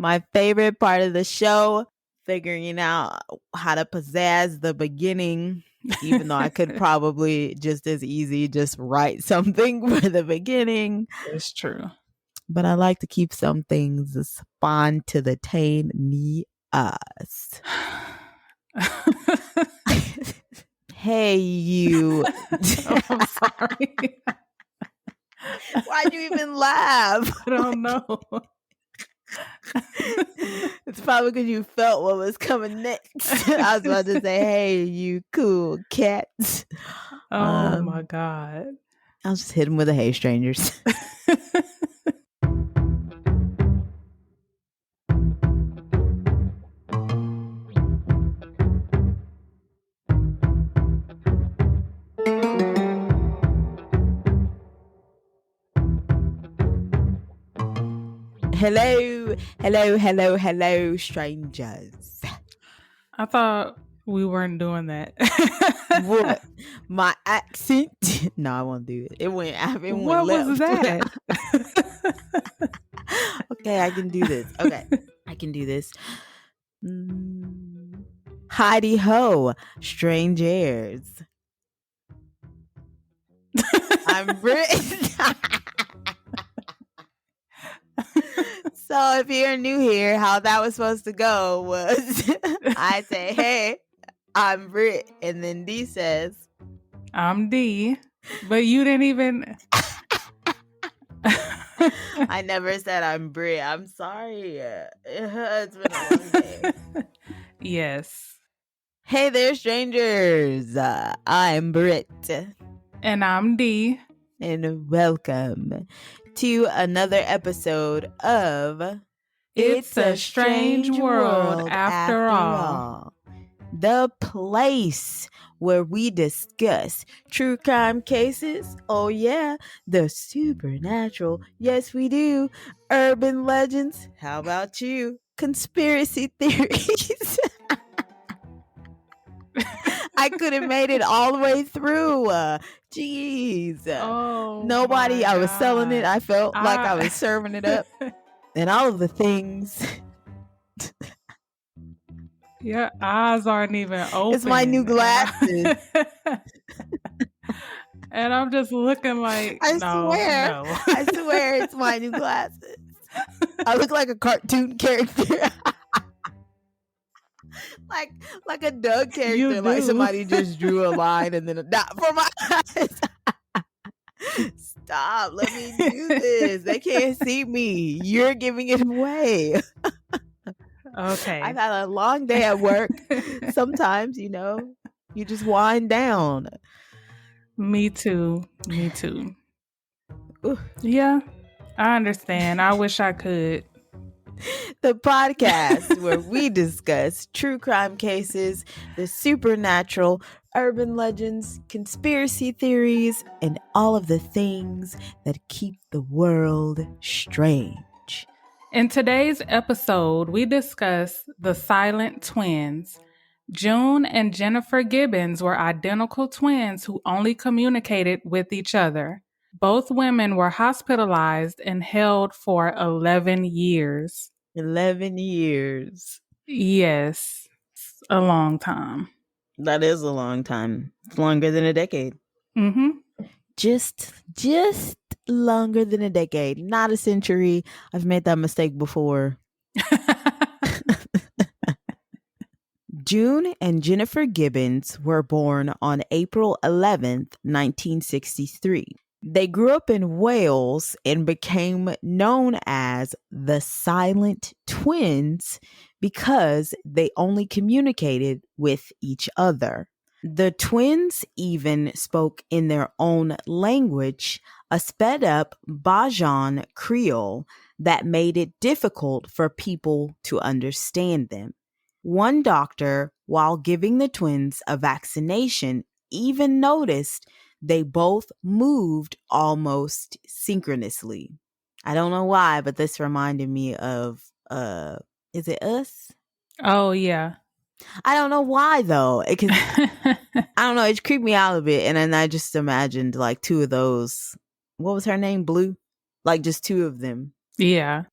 My favorite part of the show, figuring out how to pizzazz the beginning, even though I could probably just as easy just write something for the beginning. It's true. But I like to keep some things spontaneous. Hey, you. I'm sorry. Why'd you even laugh? I don't know. It's probably because you felt what was coming next. I was about to say, hey, you cool cats. Oh my God. I'll just hit him with a hey, strangers. Hello, strangers. I thought we weren't doing that. What? My accent? No, I won't do it. It went What left. was that? Okay, I can do this. Okay, I can do this. Heidi ho, strangers. I'm Brit. So if you're new here, how that was supposed to go was I say, hey, I'm Brit. And then D says, I'm D. But you didn't even... I never said I'm Brit. I'm sorry. It's been a long day. Yes. Hey there, strangers. I'm Brit. And I'm D. And welcome to another episode of It's a Strange World After All. The place where we discuss true crime cases. Oh yeah, the supernatural. Yes, we do. Urban legends. How about you? Conspiracy theories. I could have made it all the way through. Jeez. Oh, nobody. I was selling it. I felt like I was serving it up. And all of the things. Your eyes aren't even open. It's my new glasses. And I'm just looking like, I swear it's my new glasses. I look like a cartoon character. like a Doug character. Like somebody just drew a line and then a dot for my eyes. Stop. Let me do this. They can't see me. You're giving it away. Okay. I've had a long day at work. Sometimes, you just wind down. Me too. Ooh. Yeah, I understand. I wish I could. The podcast where we discuss true crime cases, the supernatural, urban legends, conspiracy theories, and all of the things that keep the world strange. In today's episode, we discuss the silent twins. June and Jennifer Gibbons were identical twins who only communicated with each other. Both women were hospitalized and held for 11 years. 11 years. Yes, a long time. That is a long time. It's longer than a decade. Mm-hmm. Just longer than a decade. Not a century. I've made that mistake before. June and Jennifer Gibbons were born on April 11th, 1963. They grew up in Wales and became known as the Silent Twins because they only communicated with each other. The twins even spoke in their own language, a sped up Bajan Creole that made it difficult for people to understand them. One doctor, while giving the twins a vaccination, even noticed they both moved almost synchronously. I don't know why, but this reminded me of, is it Us? Oh, yeah. I don't know why, though. I don't know. It creeped me out a bit. And then I just imagined like two of those. What was her name? Blue? Like just two of them. Yeah.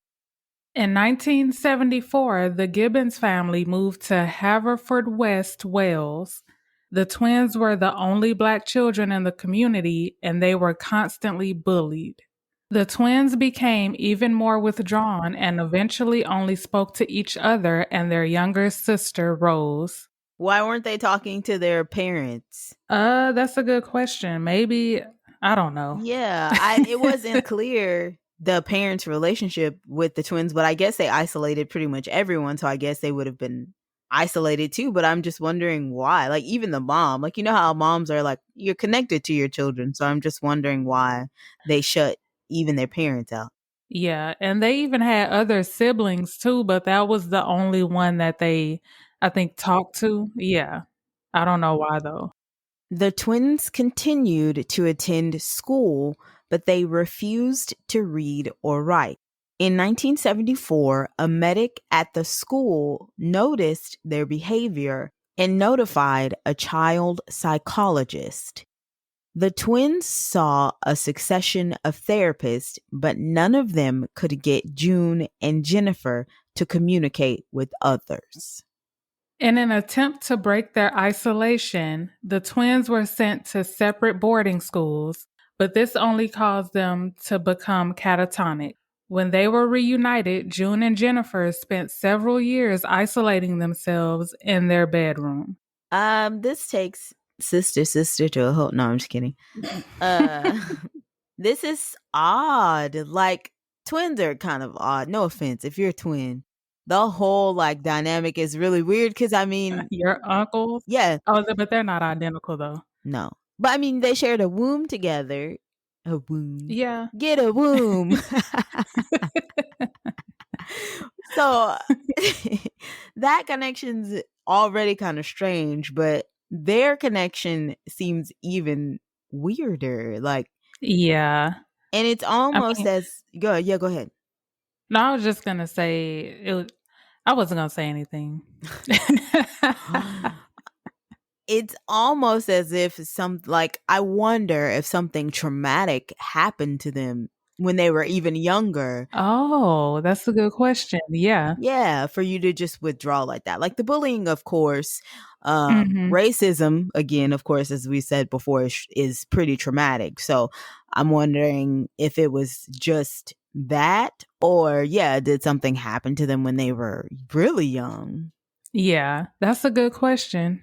In 1974, the Gibbons family moved to Haverfordwest, Wales. The twins were the only Black children in the community, and they were constantly bullied. The twins became even more withdrawn and eventually only spoke to each other and their younger sister, Rose. Why weren't they talking to their parents? That's a good question. Maybe, I don't know. Yeah, it wasn't clear the parents' relationship with the twins, but I guess they isolated pretty much everyone, so I guess they would have been isolated too, but I'm just wondering why. Like even the mom, like you know how moms are like you're connected to your children, so I'm just wondering why they shut even their parents out. Yeah, and they even had other siblings too, but that was the only one that they, I think, talked to. Yeah. I don't know why though. The twins continued to attend school, but they refused to read or write. In 1974, a medic at the school noticed their behavior and notified a child psychologist. The twins saw a succession of therapists, but none of them could get June and Jennifer to communicate with others. In an attempt to break their isolation, the twins were sent to separate boarding schools, but this only caused them to become catatonic. When they were reunited, June and Jennifer spent several years isolating themselves in their bedroom. This takes sister to a whole. No, I'm just kidding. Uh, this is odd. Like twins are kind of odd. No offense, if you're a twin, the whole like dynamic is really weird. Because I mean, Your uncles? yeah, Oh, but they're not identical though. no, but I mean they shared a womb together. A womb. Yeah. Get a womb. So that connection's already kind of strange, but their connection seems even weirder. Like, Yeah. and it's I almost mean, as go. Yeah, go ahead. no, I was just gonna say I wasn't gonna say anything. It's almost as if I wonder if something traumatic happened to them when they were even younger. Oh, that's a good question. Yeah. Yeah, for you to just withdraw like that. Like the bullying, of course, Mhm. racism, again, of course, as we said before, is pretty traumatic. So I'm wondering if it was just that, or yeah, did something happen to them when they were really young? Yeah, that's a good question.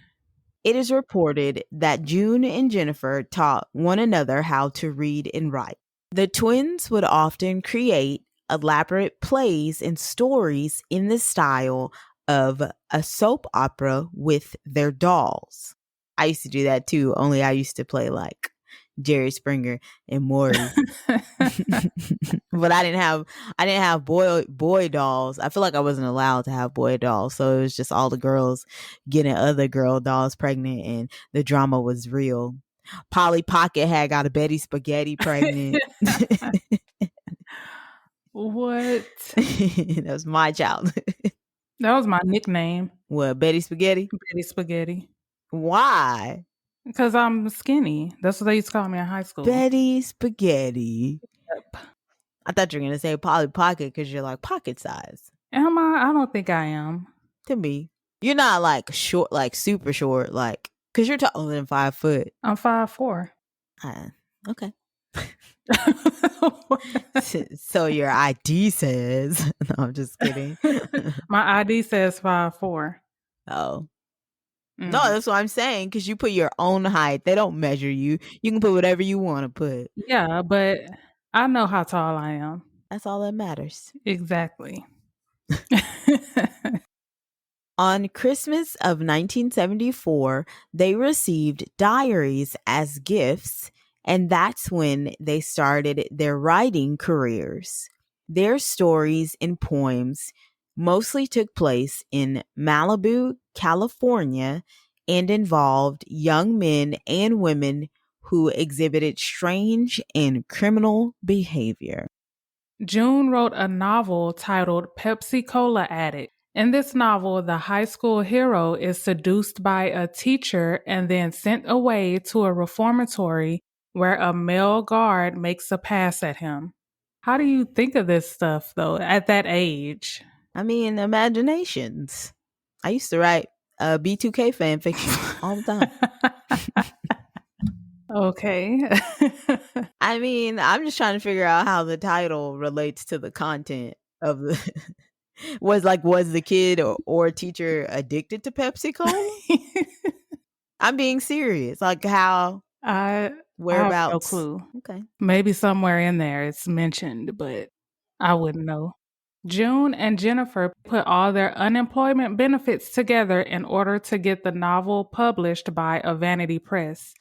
It is reported that June and Jennifer taught one another how to read and write. The twins would often create elaborate plays and stories in the style of a soap opera with their dolls. I used to do that too, only I used to play like Jerry Springer and Maury. But I didn't have boy dolls. I feel like I wasn't allowed to have boy dolls, so it was just all the girls getting other girl dolls pregnant, and the drama was real. Polly Pocket had got a Betty Spaghetti pregnant. What? That was my childhood. That was my nickname, What, Betty Spaghetti? Betty Spaghetti. Why? Because I'm skinny. That's what they used to call me in high school. Betty Spaghetti. Yep. I thought you were gonna say Polly Pocket because you're like pocket size. Am I? I don't think I am. To me, you're not like short, like super short, like because you're taller than 5 foot. I'm 5'4". Okay. So your ID says. No, I'm just kidding. My ID says 5'4". Oh. No, Mhm. that's what I'm saying. Because you put your own height. They don't measure you. You can put whatever you want to put. Yeah, but I know how tall I am. That's all that matters. Exactly. On Christmas of 1974, they received diaries as gifts, and that's when they started their writing careers. Their stories and poems mostly took place in Malibu, California, and involved young men and women who exhibited strange and criminal behavior. June wrote a novel titled Pepsi Cola Addict. In this novel, the high school hero is seduced by a teacher and then sent away to a reformatory where a male guard makes a pass at him. How do you think of this stuff though at that age? I mean, imaginations. I used to write B2K fan fiction all the time. Okay. I mean, I'm just trying to figure out how the title relates to the content of the was the kid or teacher addicted to Pepsi Cola? I'm being serious. Like how, I have no whereabouts? clue. Okay. Maybe somewhere in there it's mentioned, but I wouldn't know. June and Jennifer put all their unemployment benefits together in order to get the novel published by a vanity press.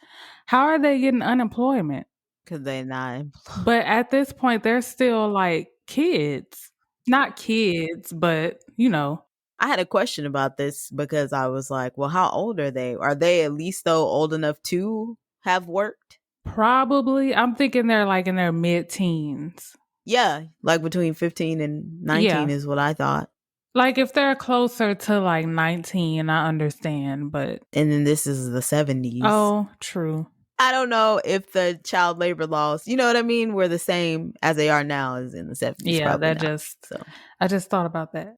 How are they getting unemployment? Because they're not employed. But at this point, they're still like kids. Not kids, but you know, I had a question about this because I was like, well, how old are they? Are they at least though old enough to have worked? probably, I'm thinking they're like in their mid teens. Yeah, like between 15 and 19 Yeah. is what I thought. Like if they're closer to like 19, I understand, but And then this is the 70s. oh, true. I don't know if the child labor laws, you know what I mean, were the same as they are now as in the 70s. Yeah, Probably that not. just, So I just thought about that.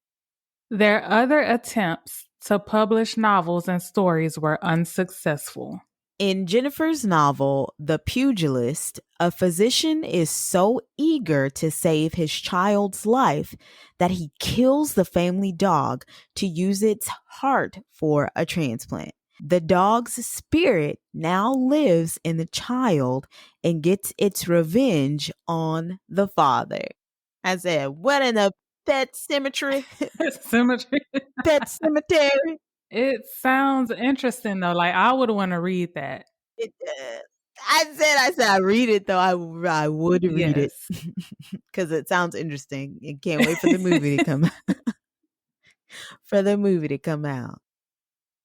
Their other attempts to publish novels and stories were unsuccessful. in Jennifer's novel, The Pugilist, a physician is so eager to save his child's life that he kills the family dog to use its heart for a transplant. The dog's spirit now lives in the child and gets its revenge on the father. I said, what in a pet cemetery? Symmetry. Pet cemetery? It sounds interesting though. Like I would want to read that. It, I said, I read it though. I would read it Yes. because it sounds interesting. I can't wait for the movie to come for the movie to come out.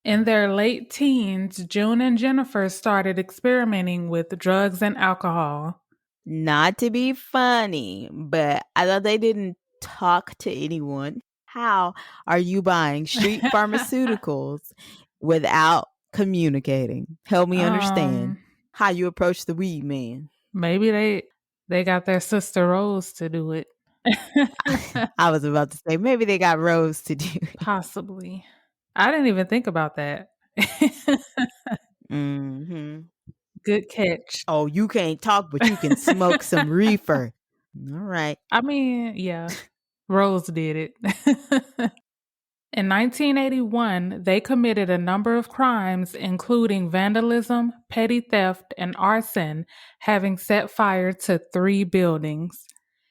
In their late teens, June and Jennifer started experimenting with drugs and alcohol. Not to be funny, but I thought they didn't talk to anyone. How are you buying street pharmaceuticals without communicating? Help me understand how you approach the weed man. Maybe they got their sister Rose to do it. I was about to say maybe they got Rose to do it. Possibly. I didn't even think about that. Mm-hmm. Good catch. Oh, you can't talk, but you can smoke some reefer. All right. I mean, yeah, Rose did it. In 1981, they committed a number of crimes, including vandalism, petty theft, and arson, having set fire to 3 buildings.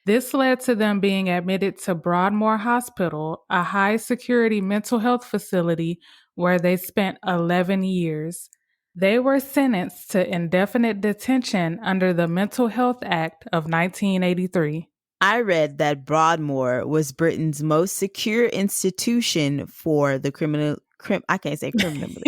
This led to them being admitted to Broadmoor Hospital, a high security mental health facility where they spent 11 years. They were sentenced to indefinite detention under the Mental Health Act of 1983. I read that Broadmoor was Britain's most secure institution for the I can't say criminally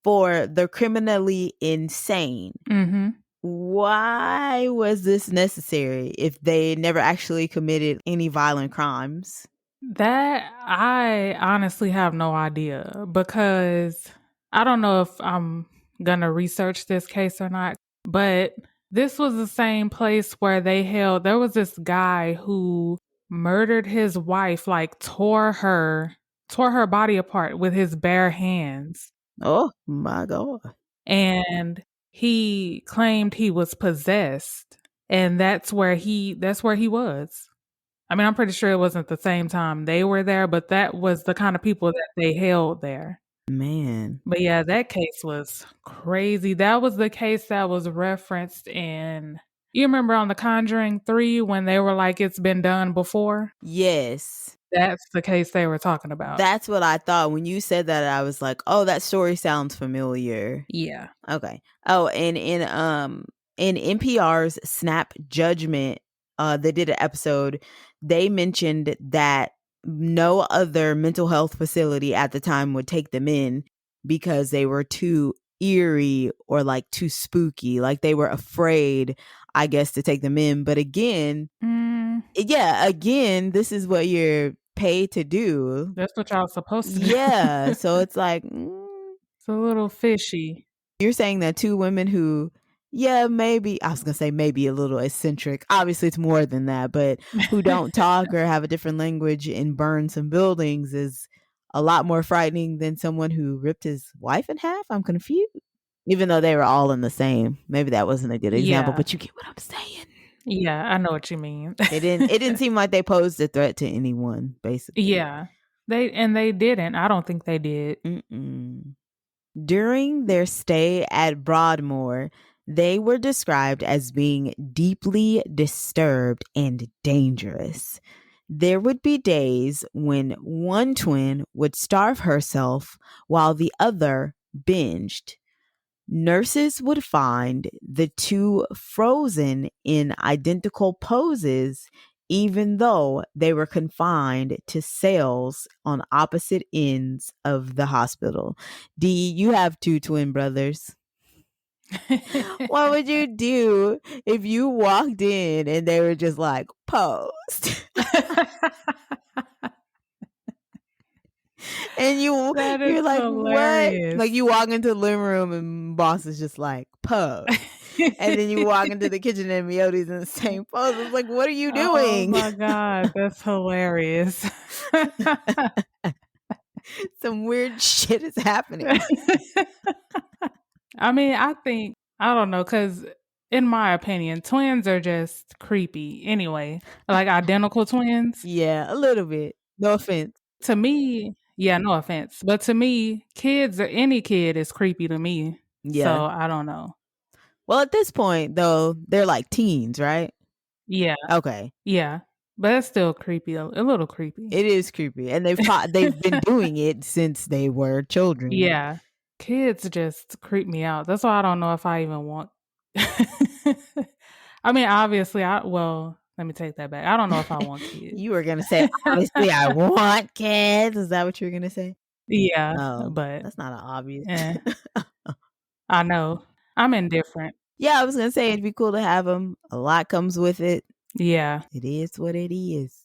for the criminally insane. Mm-hmm. Why was this necessary if they never actually committed any violent crimes? That I honestly have no idea because I don't know if I'm gonna research this case or not, but this was the same place where there was this guy who murdered his wife, like tore her body apart with his bare hands. Oh my God. And he claimed he was possessed. And that's where he was. I mean, I'm pretty sure it wasn't the same time they were there, but that was the kind of people that they held there. Man. But yeah, that case was crazy. That was the case that was referenced in, you remember on The Conjuring 3 when they were like, it's been done before? Yes. That's the case they were talking about. That's what I thought. When you said that, I was like, oh, that story sounds familiar. Yeah. Okay. Oh, and in NPR's Snap Judgment, they did an episode. They mentioned that no other mental health facility at the time would take them in because they were too eerie or like too spooky. Like they were afraid, I guess, to take them in. But again, again, this is what you're paid to do. That's what y'all supposed to do. Yeah. So it's like, it's a little fishy. You're saying that 2 women who Yeah, maybe. I was going to say maybe a little eccentric. Obviously, it's more than that, but who don't talk or have a different language and burn some buildings is a lot more frightening than someone who ripped his wife in half. I'm confused. Even though they were all in the same. Maybe that wasn't a good example, Yeah. but you get what I'm saying. Yeah, I know what you mean. It didn't seem like they posed a threat to anyone, basically. Yeah. They didn't. I don't think they did. Mm-mm. During their stay at Broadmoor, they were described as being deeply disturbed and dangerous. There would be days when one twin would starve herself while the other binged. Nurses would find the two frozen in identical poses, even though they were confined to cells on opposite ends of the hospital. D, you have two twin brothers. What would you do if you walked in and they were just like posed? And That is you're like, what? Like hilarious. you walk into the living room and boss is just like pose. And then you walk into the kitchen and Mioti's in the same pose. It's like, what are you Oh doing? my god, that's hilarious. Some weird shit is happening. I mean, I don't know, because in my opinion, twins are just creepy anyway. Like identical twins. Yeah, a little bit. No offense. To me, yeah, no offense. But to me, kids or any kid is creepy to me. Yeah. So I don't know. Well, at this point, though, they're like teens, right? Yeah, Okay. yeah. But it's still creepy, a little creepy. It is creepy. And they've been doing it since they were children. Yeah. Kids just creep me out. That's why I don't know if I even want I mean, obviously let me take that back. I don't know if I want kids. You were going to say, obviously, I want kids. Is that what you were going to say? Yeah, Oh, but that's not an obvious. eh, I know. I'm indifferent. Yeah, I was going to say it'd be cool to have them. A lot comes with it. Yeah. It is what it is.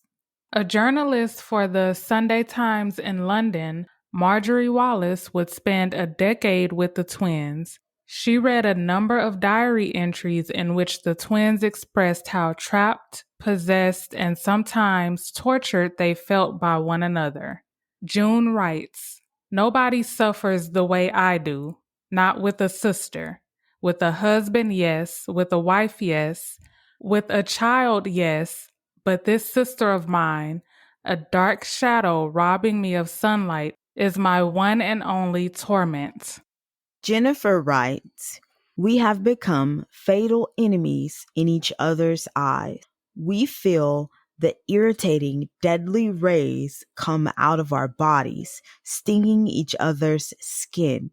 A journalist for the Sunday Times in London, Marjorie Wallace, would spend a decade with the twins. She read a number of diary entries in which the twins expressed how trapped, possessed, and sometimes tortured they felt by one another. June writes, "Nobody suffers the way I do, not with a sister. With a husband, yes. With a wife, yes. With a child, yes. But this sister of mine, a dark shadow robbing me of sunlight, is my one and only torment." Jennifer writes, "We have become fatal enemies in each other's eyes. We feel the irritating, deadly rays come out of our bodies, stinging each other's skin.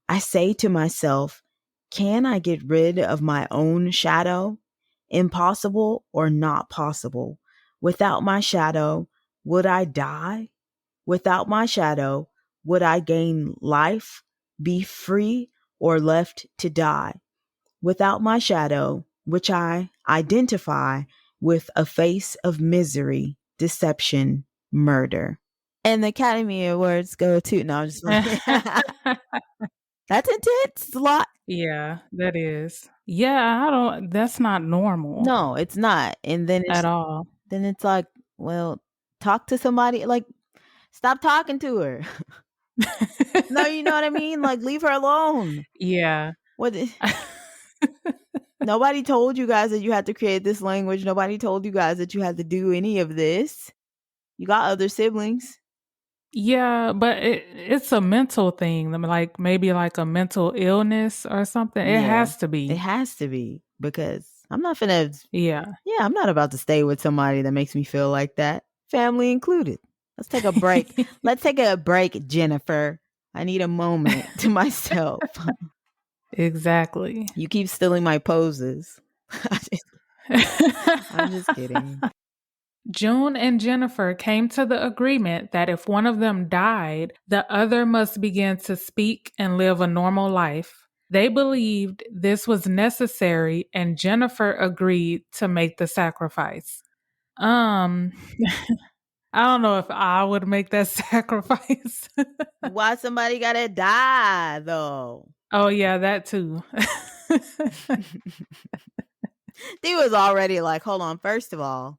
I say to myself, can I get rid of my own shadow? Impossible or not possible. Without my shadow, would I die? Without my shadow, would I gain life, be free, or left to die? Without my shadow, which I identify with a face of misery, deception, murder." And the Academy Awards go to, no, I'm just like, that's intense. It's a lot. Yeah, that is. Yeah, that's not normal No, it's not. And at all. then it's like, well, talk to somebody. Like, stop talking to her. No, you know what I mean? Like, leave her alone. Yeah. What? Nobody told you guys that you had to create this language. Nobody told you guys that you had to do any of this. You got other siblings. Yeah, but it's a mental thing. I mean, like maybe like a mental illness or something. It has to It be. has to be because I'm not finna. Yeah. Yeah, I'm not about to stay with somebody that makes me feel like that. Family included. Let's take a break. Let's take a break, Jennifer. I need a moment to myself. Exactly. You keep stealing my poses. I'm just kidding. June and Jennifer came to the agreement that if one of them died, the other must begin to speak and live a normal life. They believed this was necessary, and Jennifer agreed to make the sacrifice. I don't know if I would make that sacrifice. Why somebody gotta die though? Oh yeah, that too. He was already like, hold on, first of all.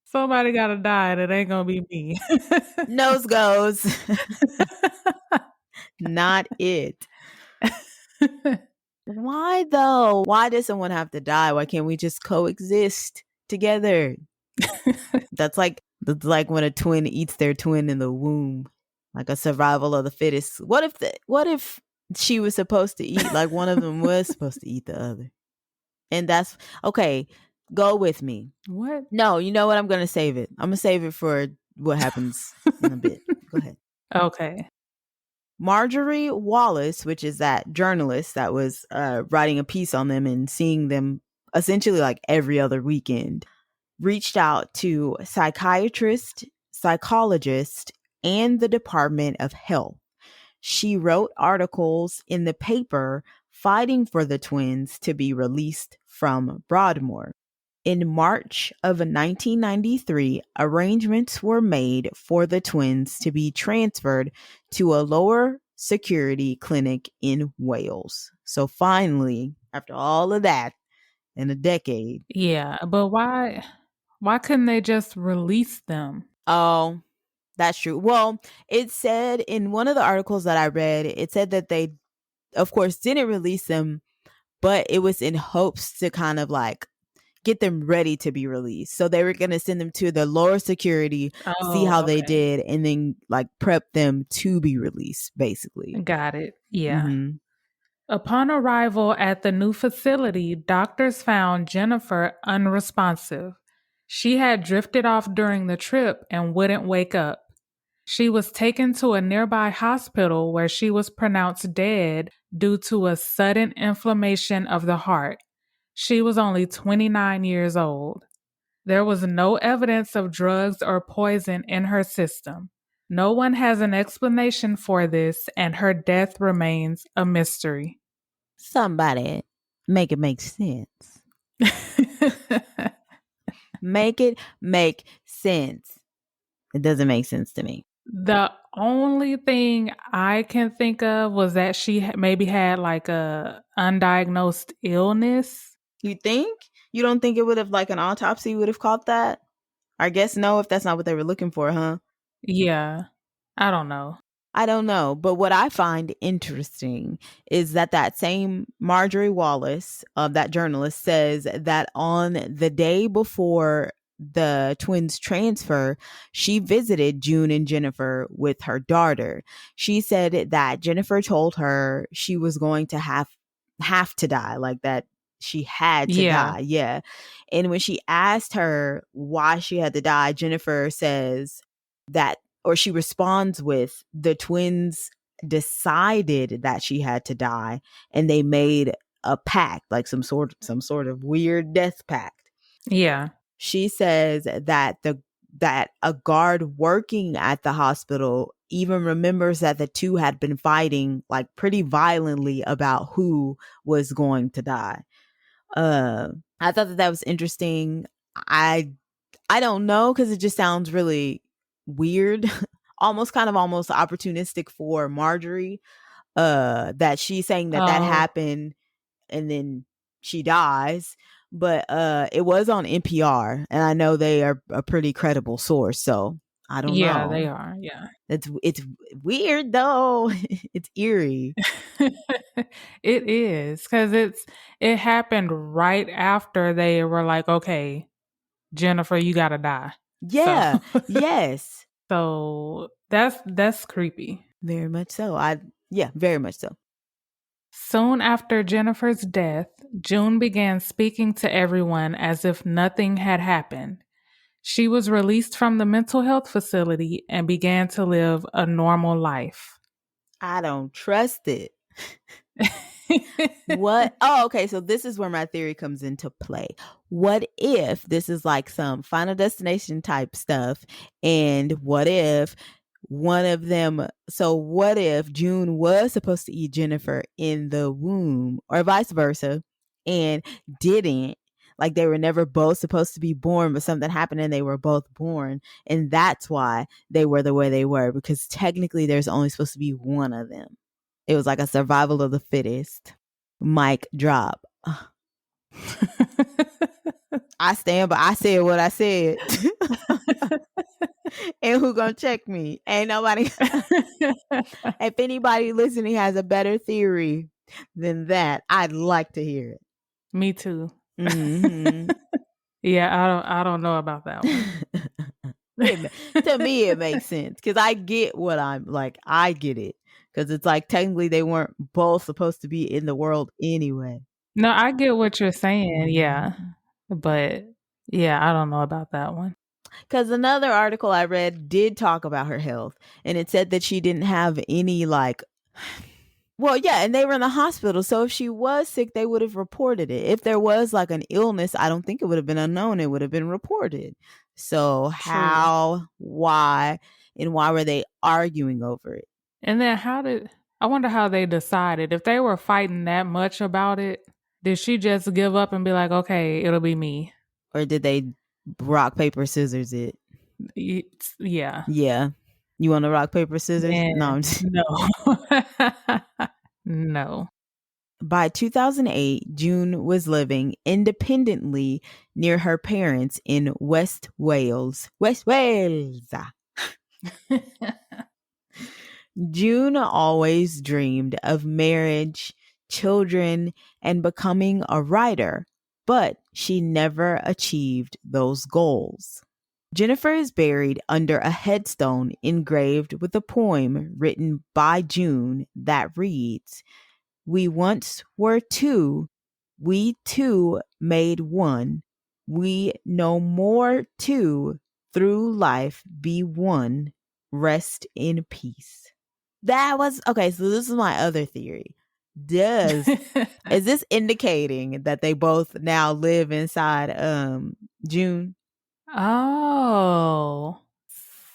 Somebody gotta die, and it ain't gonna be me. Nose goes. Not it. Why though? Why does someone have to die? Why can't we just coexist together? That's like when a twin eats their twin in the womb, like a survival of the fittest. What if she was supposed to eat, like one of them was supposed to eat the other? And that's okay. Go with me. What? No, you know what? I'm gonna save it. I'm gonna save it for what happens in a bit. Go ahead. Okay. Marjorie Wallace, which is that journalist that was writing a piece on them and seeing them essentially like every other weekend, reached out to psychiatrists, psychologists, and the Department of Health. She wrote articles in the paper fighting for the twins to be released from Broadmoor. In March of 1993, arrangements were made for the twins to be transferred to a lower security clinic in Wales. So finally, after all of that, in a decade. Yeah, but why couldn't they just release them? Oh, that's true. Well, it said in one of the articles that I read, it said that they, of course, didn't release them, but it was in hopes to kind of like get them ready to be released. So they were going to send them to the lower security, see how Oh, they okay. did, and then like prep them to be released, basically. Got it. Yeah. Mm-hmm. Upon arrival at the new facility, doctors found Jennifer unresponsive. She had drifted off during the trip and wouldn't wake up. She was taken to a nearby hospital where she was pronounced dead due to a sudden inflammation of the heart. She was only 29 years old. There was no evidence of drugs or poison in her system. No one has an explanation for this, and her death remains a mystery. Somebody make it make sense. Make it make sense. It doesn't make sense to me. The only thing I can think of was that she maybe had like a undiagnosed illness. You think? You don't think it would have, like, an autopsy would have caught that? I guess no, if that's not what they were looking for, huh? Yeah, I don't know. I don't know. But what I find interesting is that same Marjorie Wallace, that journalist, says that on the day before the twins transfer, she visited June and Jennifer with her daughter. She said that Jennifer told her she was going to have to die, like that she had to Yeah. die. Yeah. And when she asked her why she had to die, Jennifer says that, or she responds with, the twins decided that she had to die and they made a pact, like some sort of weird death pact. Yeah. She says that that a guard working at the hospital even remembers that the two had been fighting like pretty violently about who was going to die. I thought that was interesting. I don't know, because it just sounds really weird. almost opportunistic for Marjorie, that she's saying that happened and then she dies. But it was on NPR, and I know they are a pretty credible source, so I don't Yeah, know. they are. Yeah. It's weird though. It's eerie. It is, because it happened right after they were like, okay, Jennifer, you gotta die. Yeah. So, Yes. so that's creepy. Very much so. Very much so. Soon after Jennifer's death, June began speaking to everyone as if nothing had happened. She was released from the mental health facility and began to live a normal life. I don't trust it. What? Oh, okay. So this is where my theory comes into play. What if this is like some Final Destination type stuff? And what if one of them, so what if June was supposed to eat Jennifer in the womb, or vice versa, and didn't? Like they were never both supposed to be born, but something happened and they were both born. And that's why they were the way they were, because technically there's only supposed to be one of them. It was like a survival of the fittest. Mic drop. I stand, but I said what I said. And who gonna check me? Ain't nobody. If anybody listening has a better theory than that, I'd like to hear it. Me too. Mm-hmm. Yeah, I don't know about that one. To me, it makes sense because I get what I'm like. I get it because it's like technically they weren't both supposed to be in the world anyway. No, I get what you're saying. Yeah, but yeah, I don't know about that one. Because another article I read did talk about her health, and it said that she didn't have any like. Well, yeah, and they were in the hospital. So if she was sick, they would have reported it. If there was like an illness, I don't think it would have been unknown. It would have been reported. So True. why, and why were they arguing over it? And then I wonder how they decided if they were fighting that much about it? Did she just give up and be like, okay, it'll be me? Or did they rock, paper, scissors it? Yeah. Yeah. You want to rock, paper, scissors? Man, No, I'm just... no. No. By 2008, June was living independently near her parents in West Wales. West Wales. June always dreamed of marriage, children, and becoming a writer, but she never achieved those goals. Jennifer is buried under a headstone engraved with a poem written by June that reads, "We once were two, we two made one. We no more two, through life be one. Rest in peace." That was okay. So this is my other theory. Is this indicating that they both now live inside June? Oh.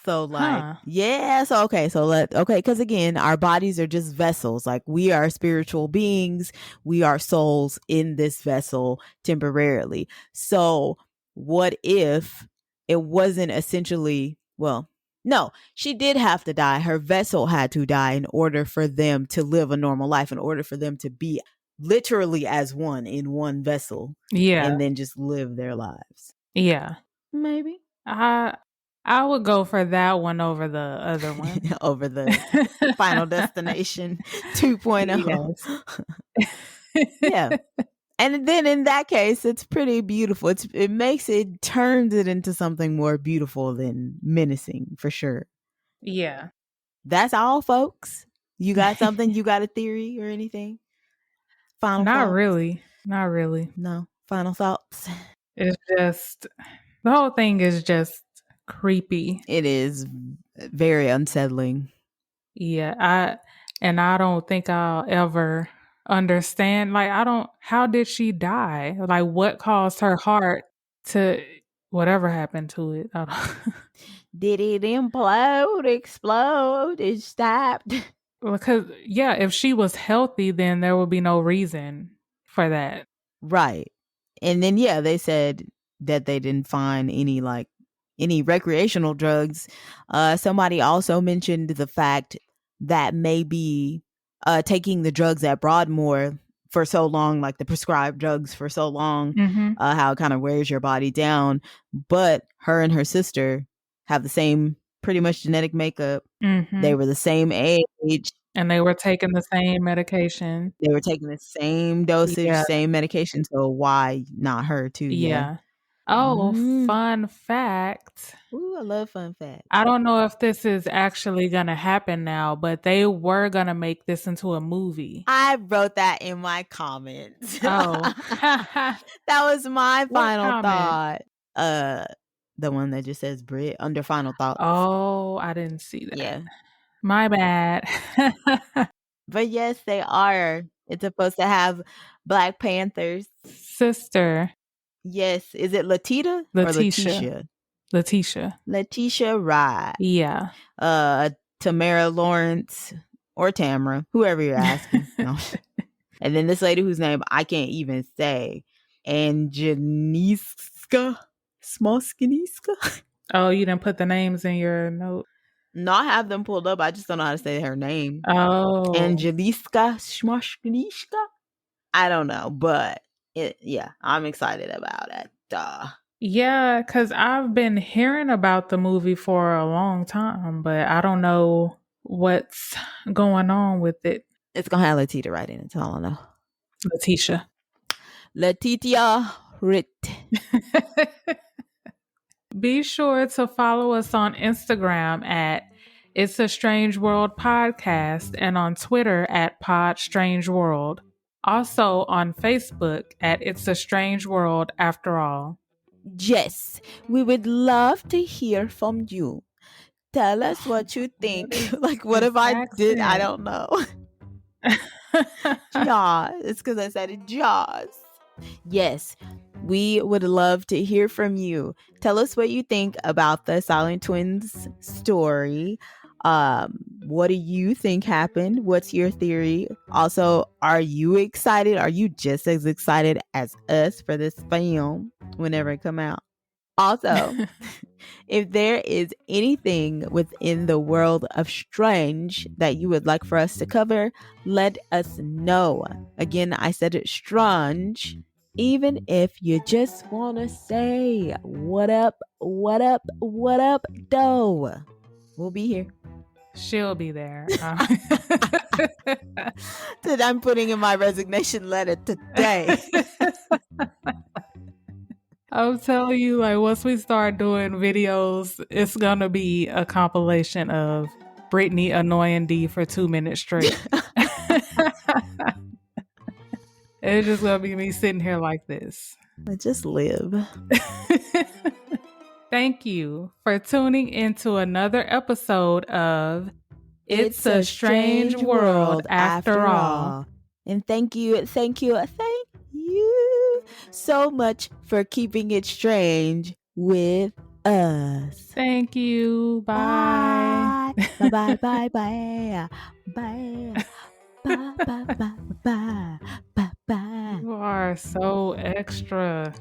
So like, yeah. So okay. Because again, our bodies are just vessels. Like we are spiritual beings. We are souls in this vessel temporarily. So what if it wasn't essentially, well, no, she did have to die. Her vessel had to die in order for them to live a normal life, in order for them to be literally as one in one vessel. Yeah. And then just live their lives. Yeah. Maybe. I would go for that one over the other one. Over the Final Destination 2.0. Yes. Yeah. And then in that case, it's pretty beautiful. It turns it into something more beautiful than menacing, for sure. Yeah. That's all, folks. You got something? You got a theory or anything? Final Not thoughts? really. Not really. No. Final thoughts? It's just the whole thing is just creepy. It is very unsettling. Yeah, I don't think I'll ever understand. Like how did she die? Like what caused her heart to whatever happened to it? I don't Did it implode, explode, it stopped? Because yeah, if she was healthy, then there would be no reason for that. Right. And then yeah, they said that they didn't find any recreational drugs. Somebody also mentioned the fact that maybe taking the drugs at Broadmoor for so long, like the prescribed drugs for so long, how it kind of wears your body down. But her and her sister have the same pretty much genetic makeup. They were the same age. And they were taking the same medication. They were taking the same dosage, same medication. So why not her too? Yeah. Oh, fun fact. Ooh, I love fun facts. I don't know if this is actually going to happen now, but they were going to make this into a movie. I wrote that in my comments. Oh. That was my final thought. The one that just says Brit under final thoughts. Oh, I didn't see that. Yeah. My bad. But yes, they are. It's supposed to have Black Panther's sister. Yes. Is it Latita or Letitia? Letitia Wright. Yeah. Tamara Lawrence or Tamara, whoever you're asking. No. And then this lady whose name I can't even say, Angeniska Smoskiniska. Oh, you didn't put the names in your note? No, I have them pulled up. I just don't know how to say her name. Oh. Angeliska Schmoshknishka? I don't know, but I'm excited about it. Yeah, because I've been hearing about the movie for a long time, but I don't know what's going on with it. It's going to have Letitia right in it. That's all I know. Letitia. Letitia Rit. Be sure to follow us on Instagram at It's a Strange World Podcast and on Twitter at Pod Strange World. Also on Facebook at It's a Strange World After All. Yes, we would love to hear from you. Tell us what you think. Like, what if I did? I don't know. Jaws. It's because I said it. Jaws. Yes, we would love to hear from you. Tell us what you think about the Silent Twins story. What do you think happened? What's your theory? Also, are you excited? Are you just as excited as us for this film whenever it come out? Also, if there is anything within the world of strange that you would like for us to cover, let us know. Again, I said it strange. Even if you just want to say, what up, doe. We'll be here. She'll be there. That I'm putting in my resignation letter today. I'm telling you, like, once we start doing videos, it's gonna be a compilation of Brittany annoying D for 2 minutes straight. It's just gonna be me sitting here like this. I just live. Thank you for tuning into another episode of It's a Strange World After All. And thank you so much for keeping it strange with us. Thank you. Bye. Bye. Bye. Bye. Bye. Bye. Bye. Bye. Bye. Bye. Bye. Bye. You are so extra.